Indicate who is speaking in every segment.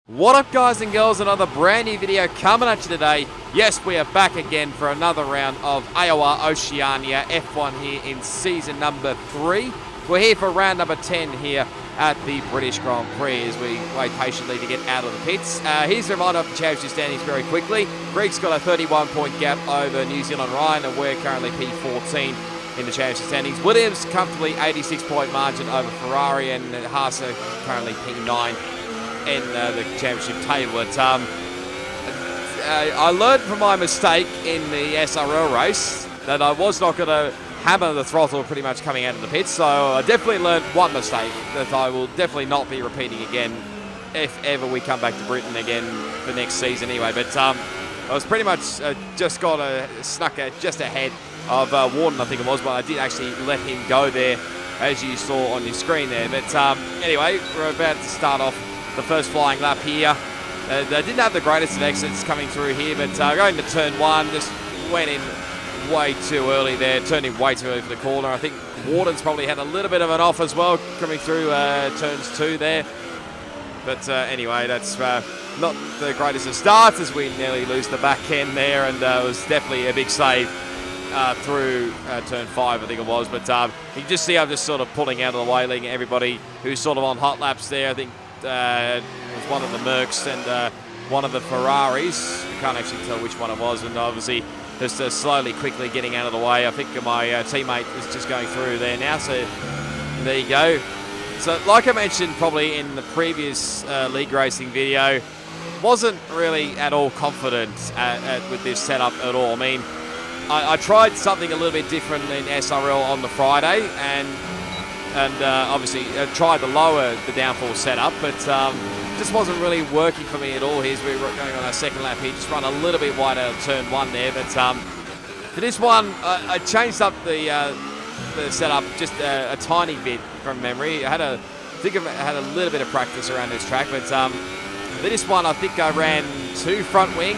Speaker 1: What up, guys and girls? Another brand new video coming at you today. Yes, we are back again for another round of AOR Oceania F1 here in season number 3. We're here for round number 10 here at the British Grand Prix as we wait patiently to get out of the pits. Here's a reminder of the championship standings very quickly. Greg's got a 31-point gap over New Zealand Ryan, and we're currently P14 in the championship standings. Williams comfortably 86-point margin over Ferrari, and Haas are currently P9 in the championship table. But I learned from my mistake in the SRL race that I was not going to hammer the throttle pretty much coming out of the pits. So I definitely learned one mistake that I will definitely not be repeating again if ever we come back to Britain again for next season anyway. But I was pretty much just snuck just ahead of Warden, I think it was, but I did actually let him go there, as you saw on your screen there. But anyway, we're about to start off the first flying lap here. They didn't have the greatest of exits coming through here, but going to turn 1, just went in way too early there, turned in way too early for the corner. I think Warden's probably had a little bit of an off as well, coming through turns 2 there. But anyway, that's not the greatest of starts as we nearly lose the back end there, and it was definitely a big save through turn 5, I think it was. But you can just see I'm just sort of pulling out of the way, leaving everybody who's sort of on hot laps there. I think it was one of the Mercs and one of the Ferraris. I can't actually tell which one it was, and obviously just slowly, quickly getting out of the way. I think my teammate is just going through there now, so there you go. So like I mentioned probably in the previous league racing video, wasn't really at all confident with this setup at all. I mean, I tried something a little bit different in SRL on the Friday, and obviously tried to lower the downforce setup, but just wasn't really working for me at all here as we were going on our second lap here. Just run a little bit wider on turn 1 there, but for this one I changed up the setup just a tiny bit from memory. I think I had a little bit of practice around this track, but for this one I think I ran 2 front wing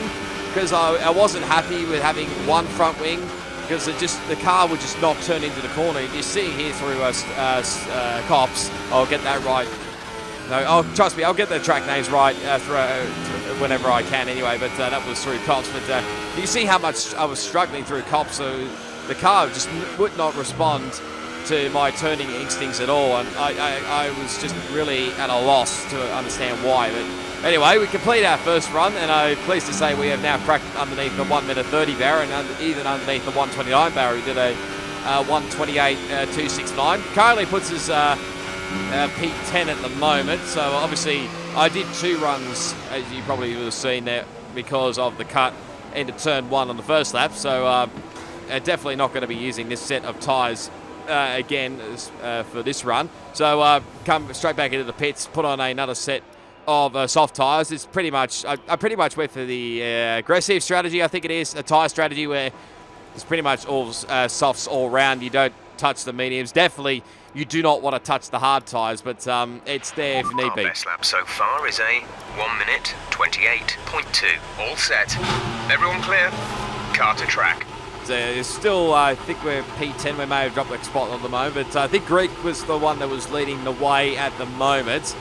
Speaker 1: because I wasn't happy with having 1 front wing, because the car would just not turn into the corner. You see here through cops. I'll get that right. No, trust me, I'll get the track names right whenever I can anyway, but that was through cops. But you see how much I was struggling through cops, so the car just would not respond to my turning instincts at all, and I was just really at a loss to understand why. But anyway, we completed our first run, and I'm pleased to say we have now cracked underneath the 1:30 barrier, and even underneath the 1:29 barrier. We did a 1:28.269. Currently puts us P10 at the moment, so obviously I did 2 runs, as you probably would have seen there, because of the cut into turn 1 on the first lap. So definitely not going to be using this set of tyres again for this run. So come straight back into the pits, put on another set of soft tyres. It's pretty much I pretty much went for the aggressive strategy. I think it is a tyre strategy where it's pretty much all softs all round. You don't touch the mediums. Definitely you do not want to touch the hard tyres, but it's there if need be.
Speaker 2: Our best lap so far is a 1:28.2. All set. Everyone clear? Car to track.
Speaker 1: It's still, I think we're P10. We may have dropped a spot at the moment, but I think Greg was the one that was leading the way at the moment.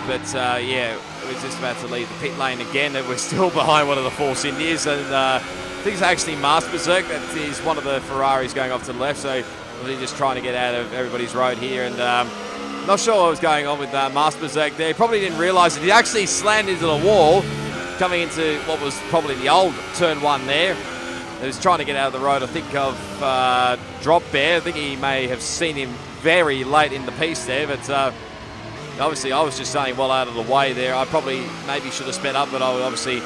Speaker 1: But yeah, we're just about to leave the pit lane again, and we're still behind one of the Force Indias, and I think it's actually Master Berserk. That is one of the Ferraris going off to the left, so we're just trying to get out of everybody's road here, and not sure what was going on with Master Berserk there. He probably didn't realise that he actually slammed into the wall coming into what was probably the old turn 1 there. He was trying to get out of the road, I think, of Drop Bear. I think he may have seen him very late in the piece there, but obviously I was just staying well out of the way there. I probably maybe should have sped up, but I was obviously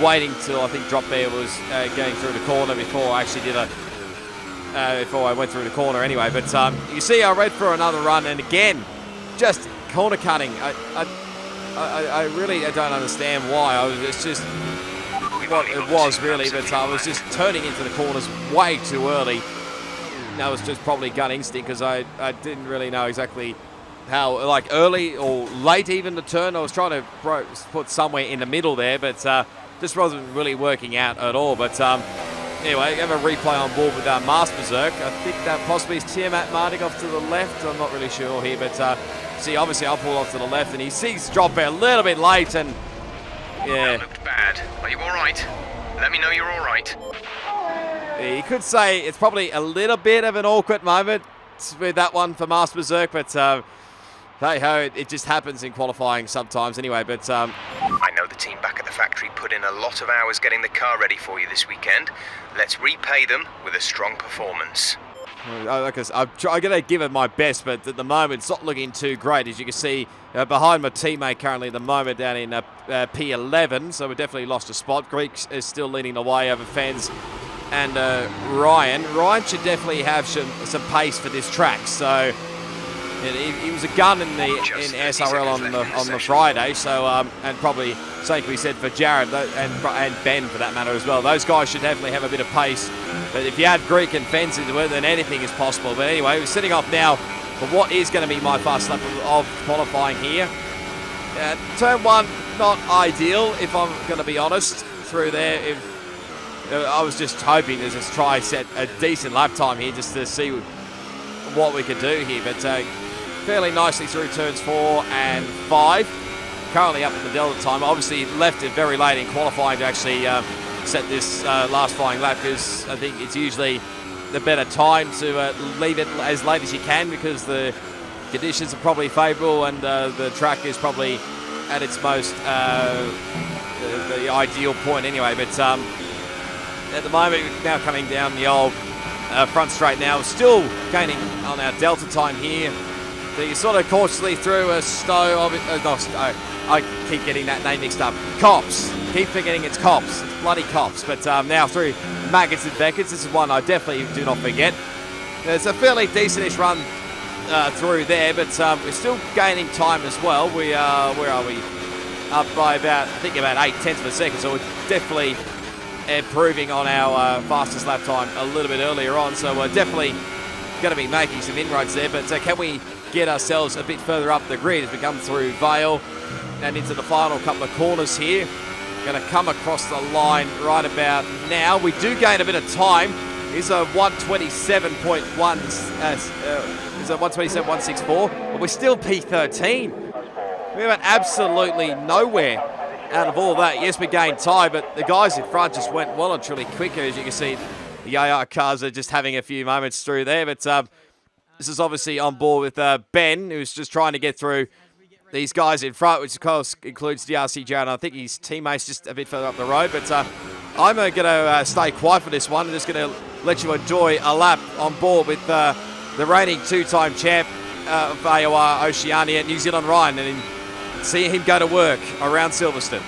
Speaker 1: waiting till I think Drop Bear was going through the corner before I actually did before I went through the corner anyway. But you see I went for another run, and again, just corner cutting. I really don't understand why. It's just what it was really, but I was just turning into the corners way too early. That was just probably gut instinct, because I didn't really know exactly how, like early or late even the turn. I was trying to put somewhere in the middle there, but just wasn't really working out at all. But anyway, have a replay on board with Master Berserk. I think that possibly is Tiamat Mardik off to the left. I'm not really sure here, but See, obviously I'll pull off to the left, and he sees drop a little bit late, and yeah.
Speaker 2: That looked bad. Are you all right? Let me know you're all right.
Speaker 1: You could say it's probably a little bit of an awkward moment with that one for Master Berserk, but hey ho, it just happens in qualifying sometimes anyway. But
Speaker 2: I know the team back at the factory put in a lot of hours getting the car ready for you this weekend. Let's repay them with a strong performance.
Speaker 1: I'm going to give it my best, but at the moment it's not looking too great. As you can see, behind my teammate currently at the moment down in P11, so we definitely lost a spot. Greek is still leading the way over Fens and Ryan. Ryan should definitely have some pace for this track, so he was a gun in SRL on the Friday, so and probably same can be said for Jared and Ben for that matter as well. Those guys should definitely have a bit of pace, but if you add Greek and Fence into it, then anything is possible. But anyway, we're setting off now for what is going to be my fast lap of qualifying here. Turn 1, not ideal, if I'm going to be honest, through there. I was just hoping to just try set a decent lap time here just to see what we could do here, but fairly nicely through turns 4 and 5. Currently up at the Delta time. Obviously left it very late in qualifying to actually set this last flying lap, because I think it's usually the better time to leave it as late as you can, because the conditions are probably favourable and the track is probably at its most the ideal point anyway. But at the moment, we're now coming down the old front straight now, still gaining on our Delta time here. The sort of cautiously through a Stowe, I keep getting that name mixed up. Cops. Keep forgetting it's Cops. It's bloody Cops. But now through Maggots and Beckett's, this is one I definitely do not forget. There's a fairly decentish run through there, but we're still gaining time as well. We are, where are we? Up by about 8/10 of a second, so we're definitely improving on our fastest lap time a little bit earlier on. So we're definitely going to be making some inroads there, but can we get ourselves a bit further up the grid as we come through Vale and into the final couple of corners here? Going to come across the line right about now. We do gain a bit of time. It's a 127.1, it's a 127.164, but we're still P13. We went absolutely nowhere out of all that. Yes, we gained time, but the guys in front just went well and truly quicker. As you can see, the AOR cars are just having a few moments through there, but this is obviously on board with Ben, who's just trying to get through these guys in front, which of course includes DRC Jared. I think his teammates just a bit further up the road, but I'm going to stay quiet for this one. I'm just going to let you enjoy a lap on board with the reigning two-time champ of AOR Oceania, New Zealand Ryan, and see him go to work around Silverstone.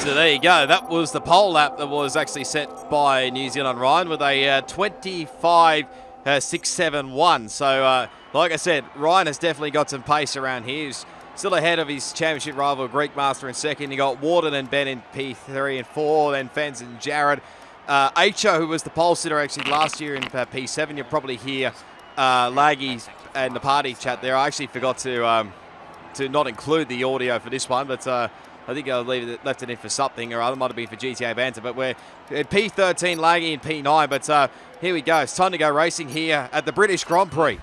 Speaker 1: So there you go. That was the pole lap that was actually set by New Zealand Ryan with a 25.671. So, like I said, Ryan has definitely got some pace around here. He's still ahead of his championship rival, Greek Master, in second. You got Warden and Ben in P3 and 4, then Fens and Jared. Ho, who was the pole sitter actually last year in P7, you'll probably hear Laggy and the party chat there. I actually forgot to not include the audio for this one, but I think I left it in for something, or other might have been for GTA Banter. But we're at P13 lagging in P9. But here we go. It's time to go racing here at the British Grand Prix.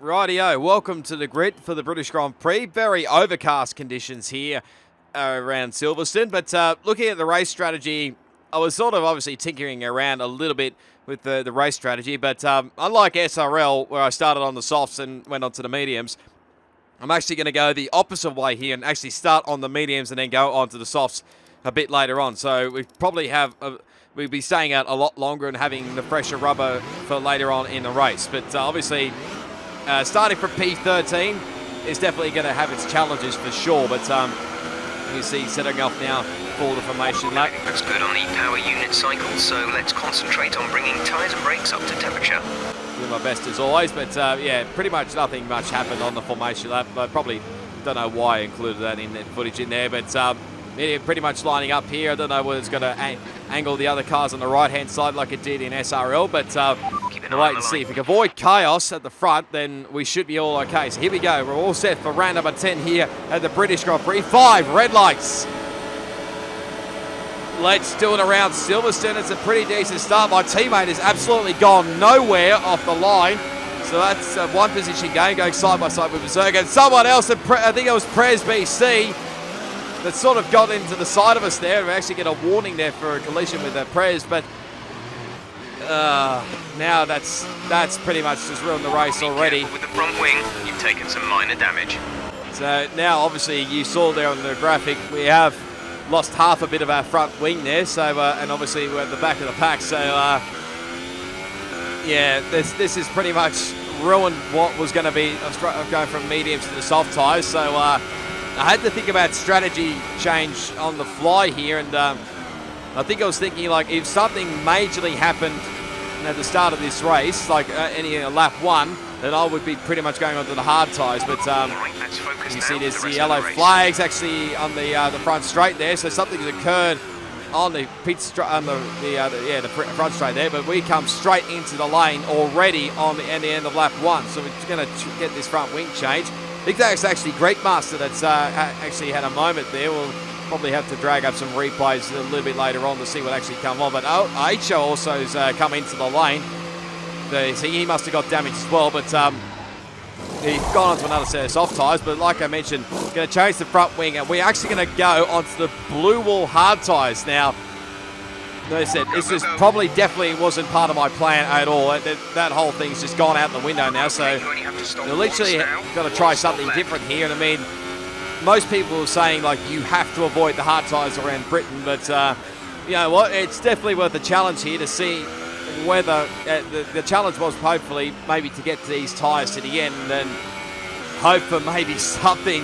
Speaker 1: Rightio, welcome to the grid for the British Grand Prix. Very overcast conditions here around Silverstone, but looking at the race strategy, I was sort of obviously tinkering around a little bit with the race strategy, but unlike SRL, where I started on the softs and went on to the mediums, I'm actually going to go the opposite way here and actually start on the mediums and then go on to the softs a bit later on. So we probably we'll be staying out a lot longer and having the fresher rubber for later on in the race, but obviously starting from P13 is definitely going to have its challenges for sure, but you see setting off now for the formation lap.
Speaker 2: Looks good on the power unit cycle, so let's concentrate on bringing tyres and brakes up to temperature.
Speaker 1: Doing my best as always, but yeah, pretty much nothing much happened on the formation lap. I probably don't know why I included that in that footage in there, but yeah, pretty much lining up here. I don't know whether it's going to angle the other cars on the right-hand side like it did in SRL, but we'll wait and see. If we can avoid chaos at the front, then we should be all okay. So here we go. We're all set for round number 10 here at the British Grand Prix. 5 red lights. Let's do it around Silverstone. It's a pretty decent start. My teammate has absolutely gone nowhere off the line. So that's one position going side by side with Berserker. And someone else, I think it was Prez BC, that sort of got into the side of us there. We actually get a warning there for a collision with Prez, but now that's pretty much just ruined the race already.
Speaker 2: With the front wing, you've taken some minor damage.
Speaker 1: So now, obviously, you saw there on the graphic, we have lost half a bit of our front wing there. So and obviously we're at the back of the pack. So yeah, this is pretty much ruined what was going to be going from mediums to the soft tyres. So I had to think about strategy change on the fly here, and I think I was thinking, like, if something majorly happened at the start of this race, like any lap 1, then I would be pretty much going on to the hard tyres. But you see there's the yellow flags actually on the front straight there, so something's occurred on the the front straight there, but we come straight into the lane already on the end of lap 1, so we're going to get this front wing change. I think that's actually Greekmaster that's actually had a moment there. We'll probably have to drag up some replays a little bit later on to see what actually come on. But Acho also has come into the lane. He must have got damaged as well, but he's gone onto another set of soft tyres. But like I mentioned, going to change the front wing, and we're actually going to go onto the blue wall hard tyres now. They said this was definitely wasn't part of my plan at all. That whole thing's just gone out the window now. So they're literally got to try something different here. And I mean, most people are saying, like, you have to avoid the hard tyres around Britain, but you know what? It's definitely worth a challenge here to see whether the challenge was hopefully maybe to get these tyres to the end and then hope for maybe something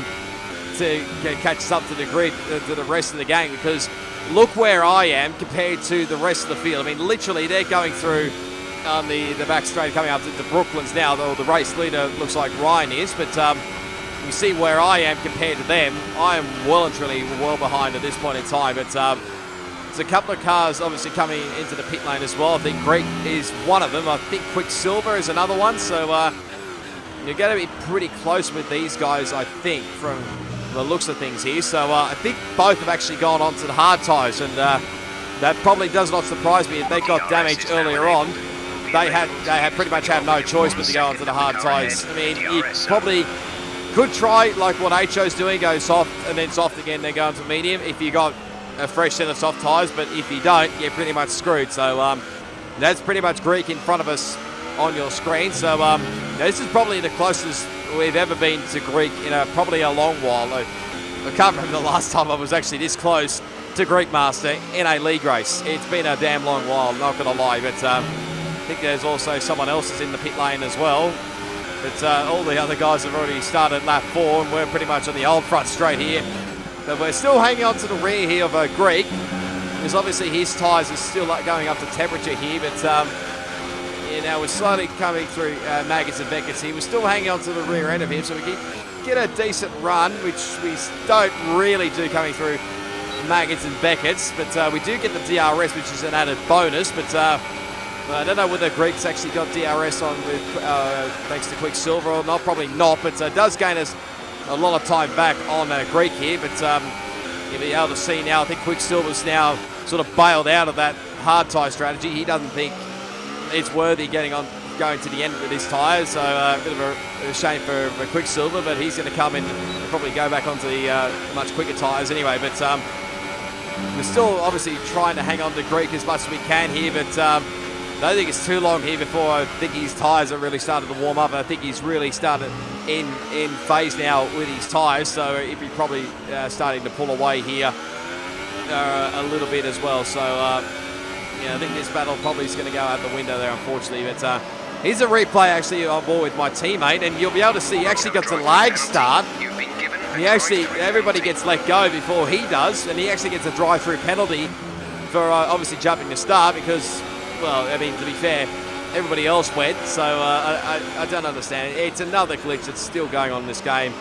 Speaker 1: to catch us up to the grid, to the rest of the game, because look where I am compared to the rest of the field. I mean, literally, they're going through on the back straight coming up to Brooklands now, though the race leader looks like Ryan is, but you see where I am compared to them. I am well and truly well behind at this point in time, but there's a couple of cars obviously coming into the pit lane as well. I think Greek is one of them. I think Quicksilver is another one, so you're going to be pretty close with these guys, I think, from the looks of things here. So I think both have actually gone on to the hard tyres, and that probably does not surprise me. If they got damaged earlier on, they had pretty much had no choice but to go onto the hard tyres. I mean, you probably could try like what HO's doing, go soft and then soft again, then go into medium if you got a fresh set of soft tyres, but if you don't, you're pretty much screwed. So that's pretty much Greek in front of us on your screen. So this is probably the closest we've ever been to Greek in probably a long while. I can't remember the last time I was actually this close to Greekmaster in a league race. It's been a damn long while, not going to lie, but I think there's also someone else is in the pit lane as well. But all the other guys have already started lap 4, and we're pretty much on the old front straight here. But we're still hanging on to the rear here of Greek, because obviously his tyres are still going up to temperature here. But now we're slowly coming through Maggots and Beckett's here. We're still hanging on to the rear end of him, so we can get a decent run, which we don't really do coming through Maggots and Beckett's. But we do get the DRS, which is an added bonus. But I don't know whether Greek's actually got DRS on with thanks to Quicksilver or not. Probably not, but it does gain us a lot of time back on Greek here. But you'll be able to see now, I think Quicksilver's now sort of bailed out of that hard tyre strategy. He doesn't think it's worthy going to the end with his tyres. So a bit of a shame for Quicksilver, but he's going to come in and probably go back onto the much quicker tyres anyway. But we're still obviously trying to hang on to Greek as much as we can here, but I don't think it's too long here before I think his tyres are really started to warm up. I think he's really started in phase now with his tyres, so he'd be probably starting to pull away here a little bit as well. So I think this battle probably is going to go out the window there, unfortunately. But here's a replay actually on board with my teammate, and you'll be able to see he actually got a lag start. Everybody gets let go before he does, and he actually gets a drive-through penalty for obviously jumping the start because, well, I mean, to be fair, everybody else went, so I don't understand. It's another glitch that's still going on in this game.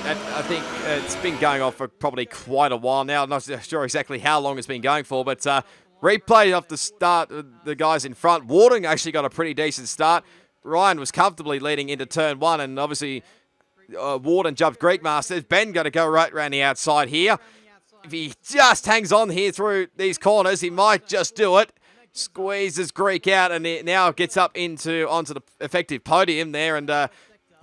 Speaker 1: I think it's been going on for probably quite a while now. I'm not sure exactly how long it's been going for, but replay off the start, the guys in front. Warden actually got a pretty decent start. Ryan was comfortably leading into turn 1, and obviously Warden jumped Greek Masters. Ben going to go right around the outside here. If he just hangs on here through these corners, he might just do it. Squeezes Greek out, and it now gets up onto the effective podium there, and I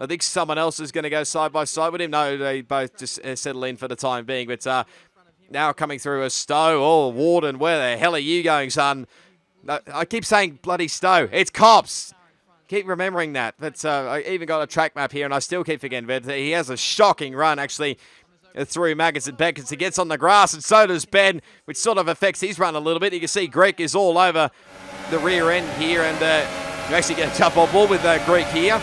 Speaker 1: think someone else is going to go side by side with him. No, they both just settle in for the time being, but now coming through a Stowe. Oh, Warden, where the hell are you going, son? I keep saying bloody Stowe. It's Cops. Keep remembering that. But I even got a track map here, and I still keep forgetting, but he has a shocking run, actually, through Maggots and Beckett's. He gets on the grass, and so does Ben, which sort of affects his run a little bit. You can see Greek is all over the rear end here, and you actually get a jump on board with Greek here.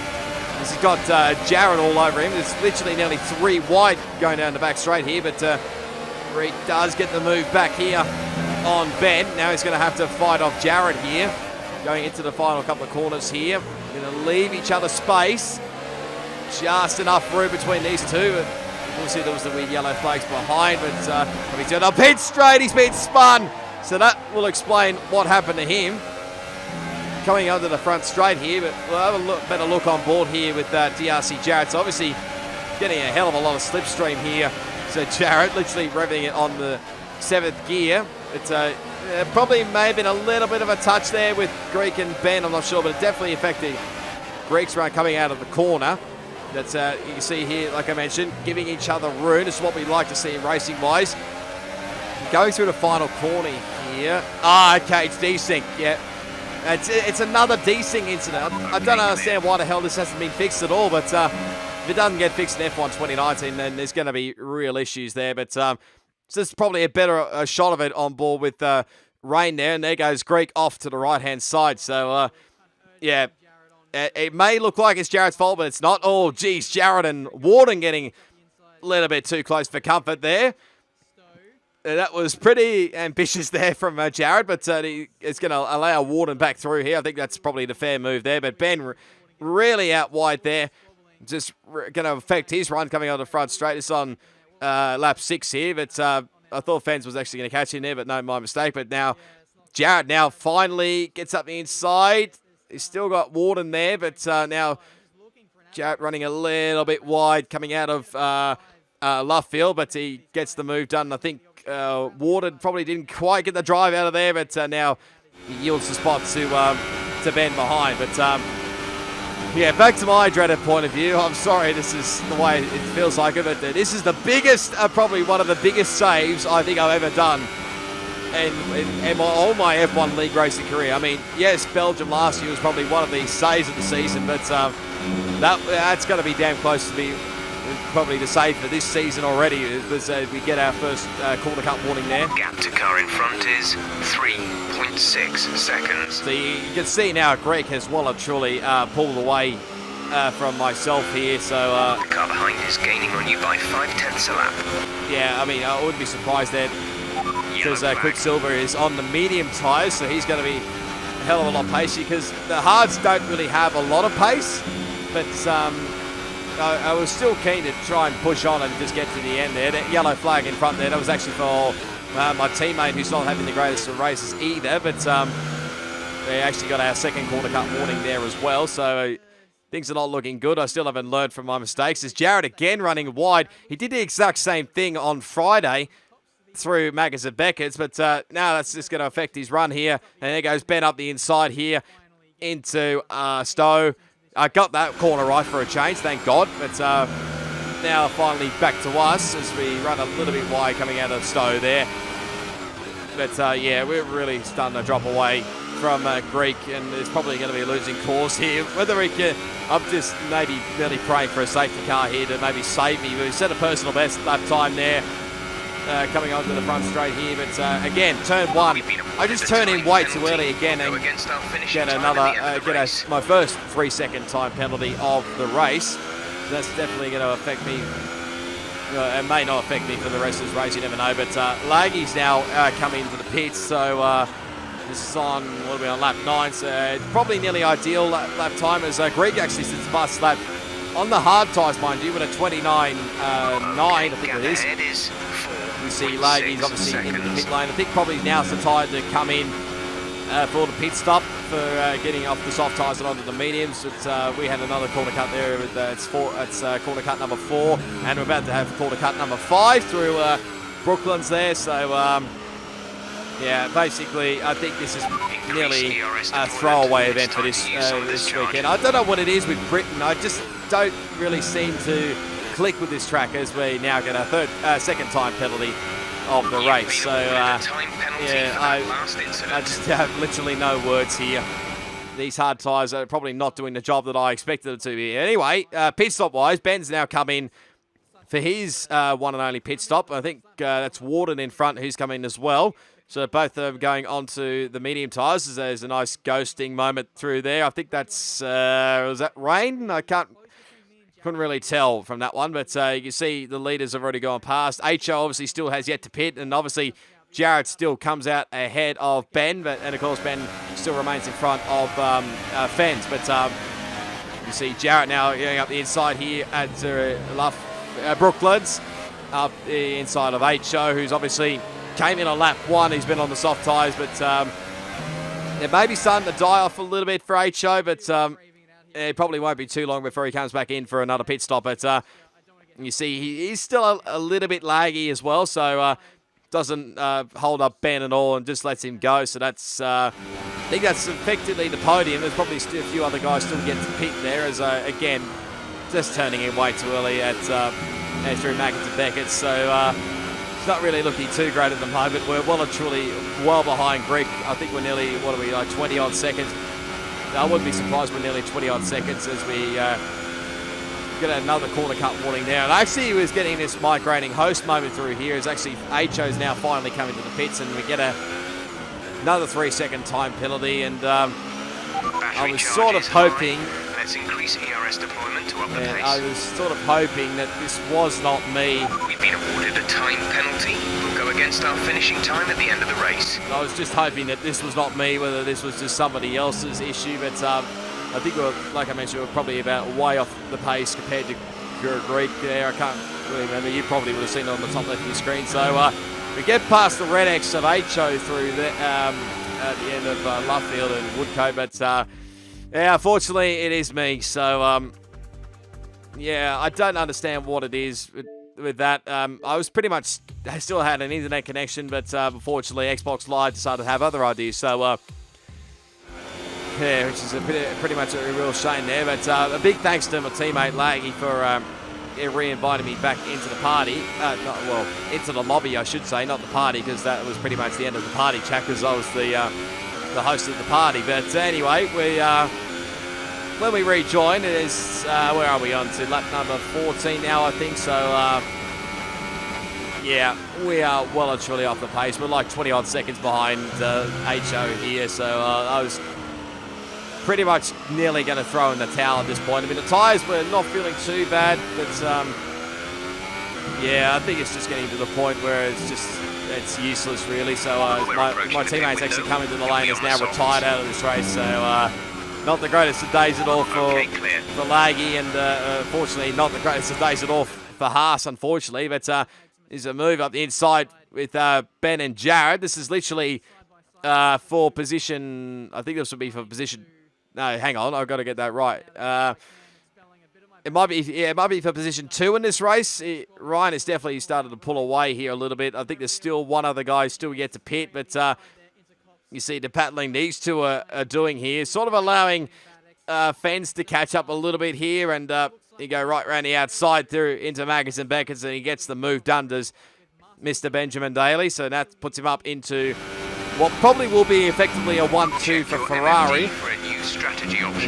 Speaker 1: He's got Jared all over him. There's literally nearly 3 wide going down the back straight here, but Greek does get the move back here on Ben. Now he's going to have to fight off Jared here, going into the final couple of corners here. Going to leave each other space. Just enough room between these two. Obviously, there was the weird yellow flags behind, but he's doing a pit straight. He's been spun. So that will explain what happened to him. Coming under the front straight here, but we'll have a better look on board here with DRC Jarrett. So obviously getting a hell of a lot of slipstream here. So Jarrett literally revving it on the 7th gear. It's probably may have been a little bit of a touch there with Greek and Ben, I'm not sure, but it definitely affected Greek's run coming out of the corner. That's you can see here, like I mentioned, giving each other room. This is what we like to see racing-wise. Going through the final corner here. Okay, it's desync. Yeah, it's another desync incident. I don't understand why the hell this hasn't been fixed at all, but if it doesn't get fixed in F1 2019, then there's going to be real issues there. But so this is probably a better shot of it on board with Rain there, and there goes Greek off to the right-hand side. So, yeah. It may look like it's Jared's fault, but it's not. Oh, geez, Jared and Warden getting a little bit too close for comfort there. That was pretty ambitious there from Jared, but it's going to allow Warden back through here. I think that's probably the fair move there, but Ben really out wide there. Just going to affect his run coming on the front straight. It's on lap 6 here, but I thought Fens was actually going to catch him there, but no, my mistake. But now Jared now finally gets up the inside. He's still got Warden there, but now Jarrett running a little bit wide coming out of left field, but he gets the move done. I think Warden probably didn't quite get the drive out of there, but now he yields the spot to Ben behind. But yeah, back to my dreaded point of view. I'm sorry, this is the way it feels like it, but this is the biggest, probably one of the biggest saves I think I've ever done in all my F1 League racing career. I mean, yes, Belgium last year was probably one of the saves of the season, but that's going to be damn close to be probably the save for this season already, as we get our first quarter cut warning there.
Speaker 2: Gap to car in front is 3.6 seconds.
Speaker 1: So you can see now Greek has well and truly pulled away from myself here. So
Speaker 2: the car behind is gaining on you by 0.5 a lap.
Speaker 1: yeah, I mean, I wouldn't be surprised there because Quicksilver is on the medium tyres, so he's going to be a hell of a lot pacey because the hards don't really have a lot of pace, but I was still keen to try and push on and just get to the end there. That yellow flag in front there, that was actually for my teammate who's not having the greatest of races either, but they actually got our second corner cut warning there as well, so things are not looking good. I still haven't learned from my mistakes. There's Jared again running wide. He did the exact same thing on Friday through Maggers and Beckett's, but now that's just going to affect his run here. And there goes Ben up the inside here into Stowe. I got that corner right for a change, thank God. But now finally back to us as we run a little bit wide coming out of Stowe there. But yeah, we're really starting to drop away from Greek, and it's probably going to be a losing cause here. Whether we can, I'm just maybe really praying for a safety car here to maybe save me. We set a personal best lap time there. Coming onto the front straight here, but again, turn one. I just turn in way too early again and get my first 3-second time penalty of the race. So that's definitely going to affect me. It may not affect me for the rest of this race, you never know. But Laggy's now coming into the pits, so this is on, what are we on, lap 9, so it's probably nearly ideal lap time as Greek actually sits past lap on the hard tyres, mind you, with a 29.9, I think it is. You see Laggy's obviously in the pit lane. I think probably now's the time to come in for the pit stop for getting off the soft tyres and onto the mediums. But, we had another corner cut there. It's corner cut number 4, and we're about to have corner cut number 5 through Brooklands there. So, yeah, basically, I think this is nearly a throwaway event for this weekend. I don't know what it is with Britain. I just don't really seem to click with this track as we now get a second time penalty of the race. So yeah, I just have literally no words here. These hard tyres are probably not doing the job that I expected it to be. Anyway, pit stop wise, Ben's now come in for his one and only pit stop. I think that's Warden in front who's come in as well. So both of them going onto the medium tyres. There's a nice ghosting moment through there. I think that's was that rain? Couldn't really tell from that one, but you can see the leaders have already gone past. HO obviously still has yet to pit, and obviously Jared still comes out ahead of Ben, and of course Ben still remains in front of Fens. But you see Jared now going up the inside here at Brooklands, up the inside of HO, who's obviously came in on lap 1. He's been on the soft tyres, but it may be starting to die off a little bit for HO, but it probably won't be too long before he comes back in for another pit stop. But you see, he's still a little bit laggy as well, so doesn't hold up Ben at all and just lets him go. So that's, I think that's effectively the podium. There's probably still a few other guys still getting to pit there, as again, just turning in way too early at through Maggins and Beckett. So it's not really looking too great at the moment. We're well and truly well behind Greek. I think we're nearly, what are we, like 20-odd seconds. I wouldn't be surprised we're nearly 20-odd seconds as we get another corner cut warning there. And actually he was getting this migrating host moment through here. Is actually HO's now finally coming to the pits, and we get another 3-second time penalty. And I was sort of hoping...
Speaker 2: Let's increase ERS deployment to up the pace.
Speaker 1: I was sort of hoping that this was not me.
Speaker 2: We've been awarded a time penalty. We'll go against our finishing time at the end of the race.
Speaker 1: I was just hoping that this was not me, whether this was just somebody else's issue. But I think, like I mentioned, we're probably about way off the pace compared to Greek there. I can't really remember. You probably would have seen it on the top left of your screen. So we get past the red X of HO through at the end of Luffield and Woodcote. But yeah, unfortunately, it is me. So, yeah, I don't understand what it is with that. I still had an internet connection, but unfortunately, Xbox Live decided to have other ideas. So, yeah, which is pretty much a real shame there. But a big thanks to my teammate Laggy for re-inviting me back into the party. Into the lobby, I should say, not the party, because that was pretty much the end of the party chat, because I was the host of the party. But anyway, when we rejoin, it is where are we on to lap number 14 now, I think. So yeah, we are well and truly off the pace. We're like 20 odd seconds behind HO here, so I was pretty much nearly going to throw in the towel at this point. I mean, the tyres were not feeling too bad, but yeah, I think it's just getting to the point where it's useless really. So my teammate's actually coming to the lane, has now retired out of this race. So not the greatest of days at all for Laggy, and unfortunately not the greatest of days at all for Haas, unfortunately. But there's a move up the inside with Ben and Jared. This is literally for position. I think this would be for position. No, hang on, I've got to get that right. It might be for position 2 in this race. Ryan has definitely started to pull away here a little bit. I think there's still one other guy still yet to pit, but you see the battling these two are doing here, sort of allowing Fens to catch up a little bit here, and you go right around the outside through into Maggers and Beckett, and he gets the move done, does Mr. Benjamin Daly. So that puts him up into what probably will be effectively a 1-2 for Ferrari.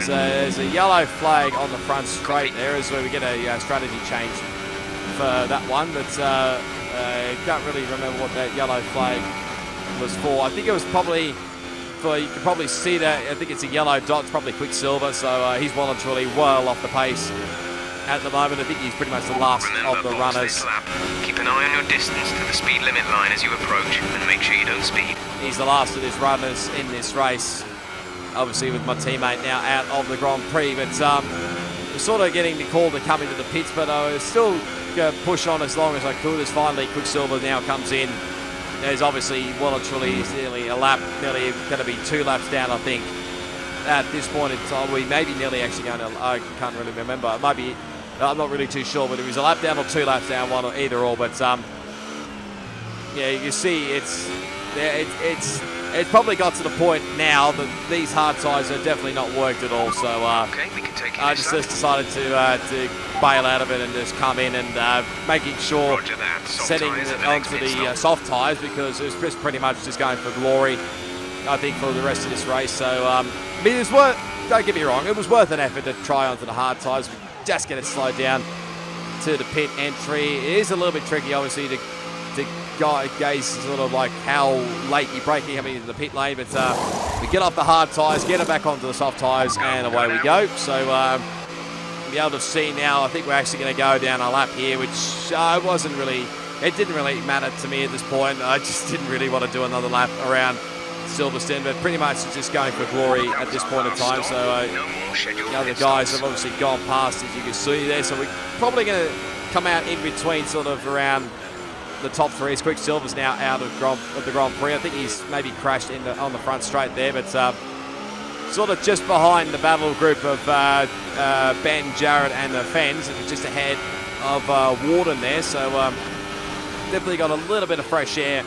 Speaker 1: There's a yellow flag on the front straight there, is where we get a strategy change for that one. But I can't really remember what that yellow flag was for. I think it was probably for, you can probably see that, I think it's a yellow dot, it's probably Quicksilver, so he's well and truly well off the pace at the moment. I think he's pretty much the last of the runners.
Speaker 2: Keep an eye on your distance to the speed limit line as you approach, and make sure you don't speed.
Speaker 1: He's the last of his runners in this race. Obviously with my teammate now out of the Grand Prix, but we're sort of getting the call to come into the pits, but I was still going to push on as long as I could, as finally Quicksilver now comes in. There's obviously well and truly is nearly a lap, nearly going to be 2 laps down, I think, at this point in time. We may be nearly actually going to, I can't really remember, it might be, I'm not really too sure, but it was a lap down or 2 laps down, one or either or, but yeah, you see it's probably got to the point now that these hard tyres are definitely not worked at all. So
Speaker 2: okay, we can take
Speaker 1: I just decided to bail out of it and just come in and making sure setting onto the soft tyres, because it was pretty much just going for glory, I think, for the rest of this race. So I mean, it's worth, don't get me wrong, it was worth an effort to try onto the hard tyres, just get it slowed down to the pit entry. It is a little bit tricky, obviously, to gauge sort of like how late you're braking coming into the pit lane, but we get off the hard tyres, get it back onto the soft tyres, and away we go. So be able to see now, I think we're actually going to go down a lap here, which it didn't really matter to me at this point. I just didn't really want to do another lap around Silverstone, but pretty much just going for glory at this point in time. So the other guys have obviously gone past, as you can see there, so we're probably going to come out in between sort of around the top 3. Quicksilver's now out of the Grand Prix. I think he's maybe crashed on the front straight there, but sort of just behind the battle group of Ben, Jared and the Fens, and just ahead of Warden there. So definitely got a little bit of fresh air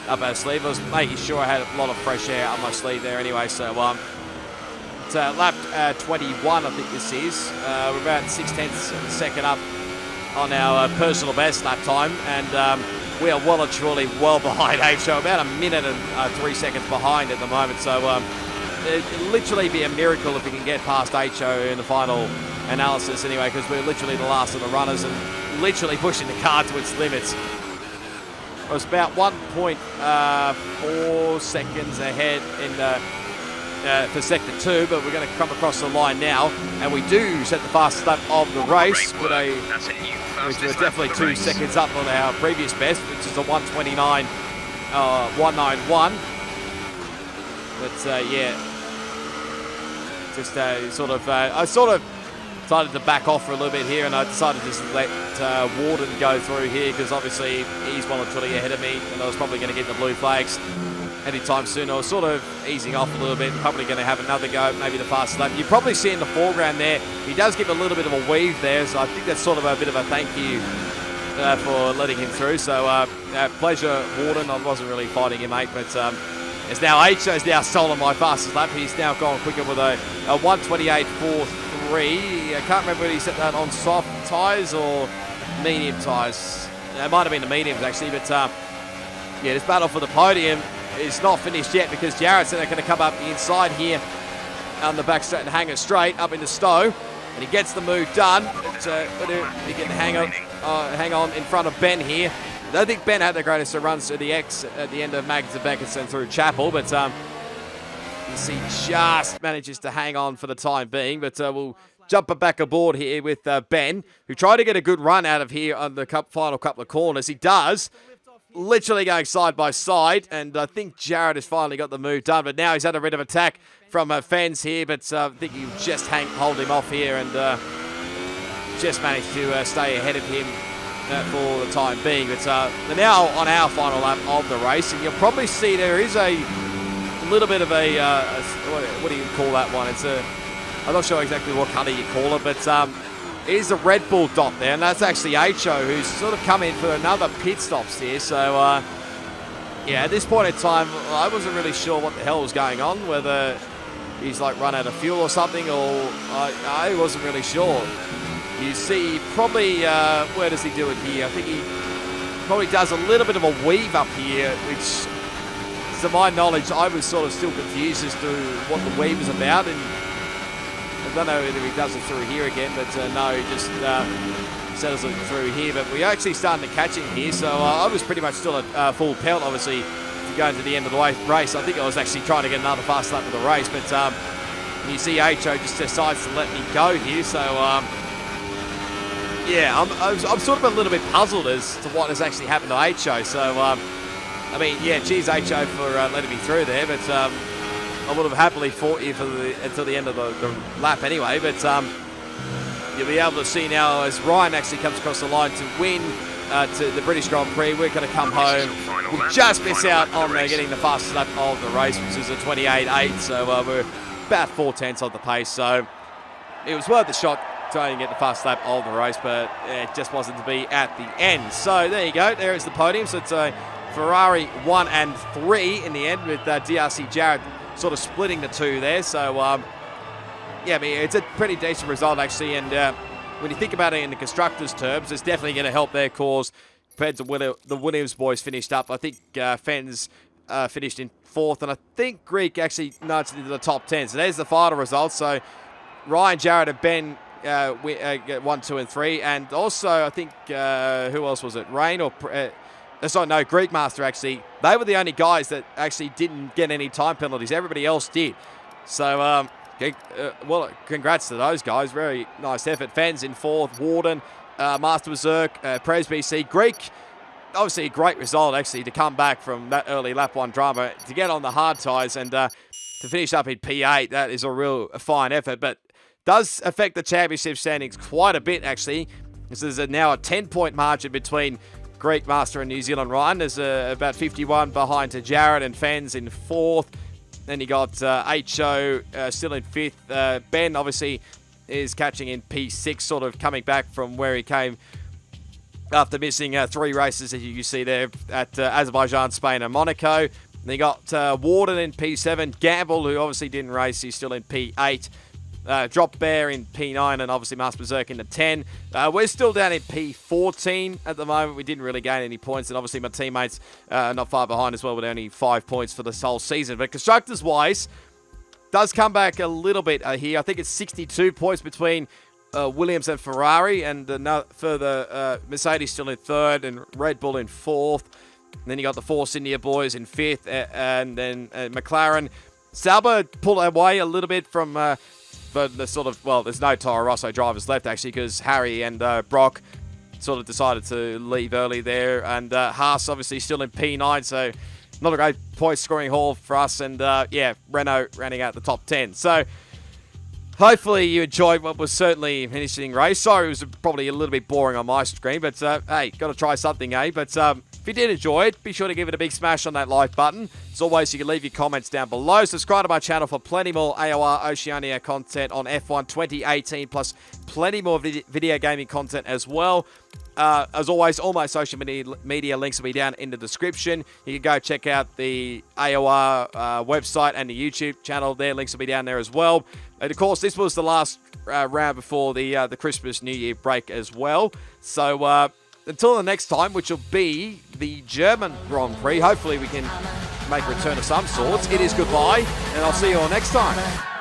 Speaker 1: up our sleeve. I was making sure I had a lot of fresh air up my sleeve there anyway. So it's lap 21, I think this is. We're about 0.6 of a second up on our personal best lap time, and we are well and truly well behind HO, about 1 minute and 3 seconds behind at the moment. So it'll literally be a miracle if we can get past HO in the final analysis anyway, because we're literally the last of the runners and literally pushing the car to its limits. It was about 1.4 seconds ahead for sector 2, but we're going to come across the line now, and we do set the fastest lap of the race, with which we're definitely 2 seconds up on our previous best, which is a 1:29.191. But yeah, just I sort of decided to back off for a little bit here, and I decided to just let Warden go through here, because obviously he's well and truly ahead of me, and I was probably going to get the blue flags anytime soon. I was sort of easing off a little bit, and probably going to have another go, maybe the fastest lap. You probably see in the foreground there, he does give a little bit of a weave there, so I think that's sort of a bit of a thank you for letting him through. So pleasure, Warden. I wasn't really fighting him, mate, but it's now HO's now stolen my fastest lap. He's now gone quicker with a 1:28.43. I can't remember whether he set that on soft tyres or medium tyres. It might have been the mediums actually, but yeah, this battle for the podium is not finished yet, because Jared's going to come up the inside here on the back straight and hang it straight up into Stowe, and he gets the move done. But he can hang on in front of Ben here. I don't think Ben had the greatest of runs to the X at the end of Mags and Beckerson through Chapel, but You see just manages to hang on for the time being, but we'll jump back aboard here with Ben, who tried to get a good run out of here on the final couple of corners. He does, literally going side by side, and I think Jared has finally got the move done, but now he's had a bit of attack from Fens here, but I think you just hold him off here and just managed to stay ahead of him for the time being. But they're now on our final lap of the race, and you'll probably see there is a little bit of what do you call that one? I'm not sure exactly what colour you call it, but it is a Red Bull dot there, and that's actually Ho, who's sort of come in for another pit stops here. So, yeah, at this point in time, I wasn't really sure what the hell was going on, whether he's like run out of fuel or something, or I wasn't really sure. You see, probably, where does he do it here? I think he probably does a little bit of a weave up here, which, to my knowledge, I was sort of still confused as to what the weave was about, and I don't know whether he does it through here again, but no, he just settles it through here. But we're actually starting to catch him here, so I was pretty much still at full pelt, obviously, to go into the end of the race. I think I was actually trying to get another fast lap of the race, but you see Ho just decides to let me go here, so yeah, I'm sort of a little bit puzzled as to what has actually happened to Ho. So, I mean, yeah, cheers Ho for letting me through there, but I would have happily fought you until the end of the lap anyway. But you'll be able to see now as Ryan actually comes across the line to win to the British Grand Prix. We're going to come home. We'll just miss out on getting the fastest lap of the race, which is a 28.8. So we're about 4/10 on the pace. So it was worth the shot trying to get the fast lap of the race, but it just wasn't to be at the end. So there you go. There is the podium. So it's a Ferrari 1 and 3 in the end, with DRC Jared sort of splitting the two there. So yeah, I mean, it's a pretty decent result actually, and when you think about it in the constructors' terms, it's definitely going to help their cause compared to the Williams boys finished up. I think Fens finished in 4th, and I think Greek actually nudged into the top 10. So there's the final results. So Ryan, Jared, and Ben get 1, 2, and 3, and also I think who else was it? Rain or sorry, no, Greek Master actually. They were the only guys that actually didn't get any time penalties. Everybody else did. So well, congrats to those guys. Very nice effort. Fens in 4th, Warden, Master Berserk, Pres BC, Greek. Obviously a great result actually to come back from that early lap 1 drama to get on the hard tyres and to finish up in P8. That is a real fine effort, but does affect the championship standings quite a bit actually. This is now a 10-point margin between Greek Master and New Zealand Ryan. There's about 51 behind to Jared and Fens in 4th. Then you got Ho still in 5th. Ben obviously is catching in P6, sort of coming back from where he came after missing 3 races, as you see there, at Azerbaijan, Spain and Monaco. Then you got Warden in P7. Gamble, who obviously didn't race, he's still in P8. Drop Bear in P9, and obviously Master Berserk in the 10. We're still down in P14 at the moment. We didn't really gain any points, and obviously my teammates not far behind as well, with only 5 points for this whole season. But constructors-wise, does come back a little bit here. I think it's 62 points between Williams and Ferrari, and further Mercedes still in 3rd, and Red Bull in 4th. And then you got the Force India boys in 5th, and then McLaren. Sauber pulled away a little bit from... but the sort of, well, there's no Toro Rosso drivers left actually, because Harry and Brock sort of decided to leave early there, and Haas obviously still in P9, so not a great point scoring haul for us, and yeah, Renault running out the top 10. So hopefully you enjoyed what was certainly an interesting race. Sorry, it was probably a little bit boring on my screen, but hey, got to try something, eh? But if you did enjoy it, be sure to give it a big smash on that like button. As always, you can leave your comments down below. Subscribe to my channel for plenty more AOR Oceania content on F1 2018, plus plenty more video gaming content as well. As always, all my social media links will be down in the description. You can go check out the AOR website and the YouTube channel. Their links will be down there as well. And of course, this was the last round before the Christmas New Year break as well. So until the next time, which will be the German Grand Prix, hopefully we can make a return of some sorts. It is goodbye, and I'll see you all next time.